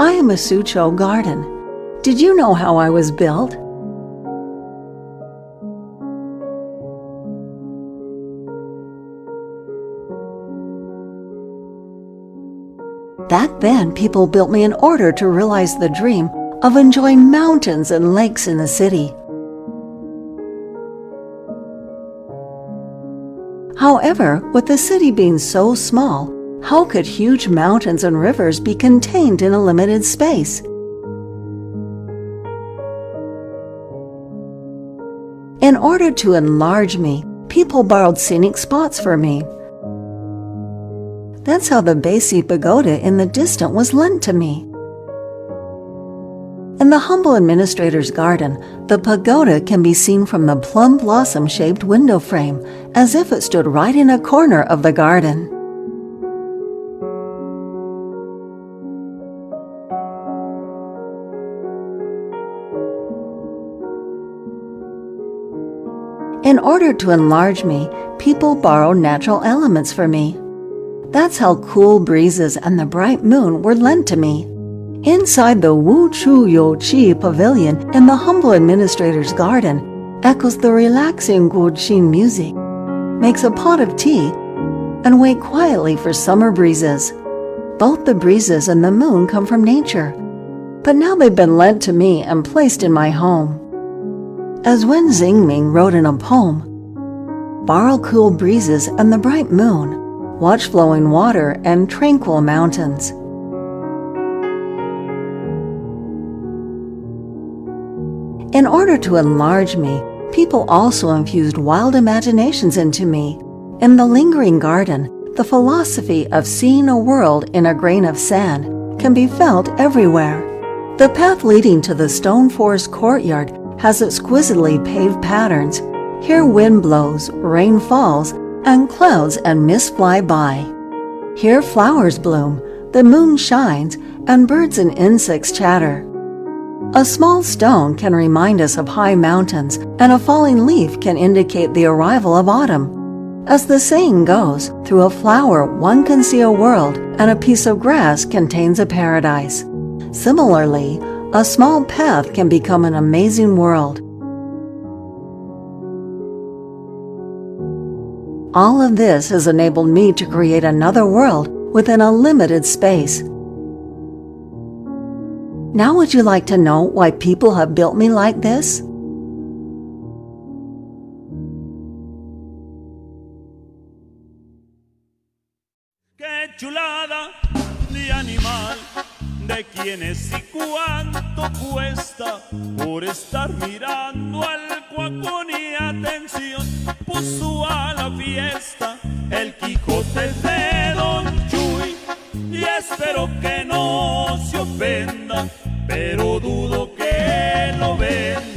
I am a Suzhou garden. Did you know how I was built? Back then, people built me in order to realize the dream of enjoying mountains and lakes in the city. However, with the city being so small, how could huge mountains and rivers be contained in a limited space? In order to enlarge me, people borrowed scenic spots for me. That's how the Beisi pagoda in the distance was lent to me. In the humble administrator's garden, the pagoda can be seen from the plum blossom-shaped window frame, as if it stood right in a corner of the garden. In order to enlarge me, people borrowed natural elements for me. That's how cool breezes and the bright moon were lent to me. Inside the Wu Chu You Qi pavilion in the humble administrator's garden echoes the relaxing Guqin music, makes a pot of tea, and wait quietly for summer breezes. Both the breezes and the moon come from nature, but now they've been lent to me and placed in my home. As Wen Xingming wrote in a poem, "Borrow cool breezes and the bright moon, watch flowing water and tranquil mountains." In order to enlarge me, people also infused wild imaginations into me. In the lingering garden, the philosophy of seeing a world in a grain of sand can be felt everywhere. The path leading to the stone forest courtyard has exquisitely paved patterns. Here wind blows, rain falls, and clouds and mist fly by. Here flowers bloom, the moon shines, and birds and insects chatter. A small stone can remind us of high mountains, and a falling leaf can indicate the arrival of autumn. As the saying goes, through a flower one can see a world, and a piece of grass contains a paradise. Similarly, a small path can become an amazing world. All of this has enabled me to create another world within a limited space. Now would you like to know why people have built me like this? Qué chulada de animal, de quién es y cuánto cuesta por estar mirando al cuacón y atención, puso a la fiesta el Quijote de Don Chuy y espero que no se ofenda, pero dudo que lo venda.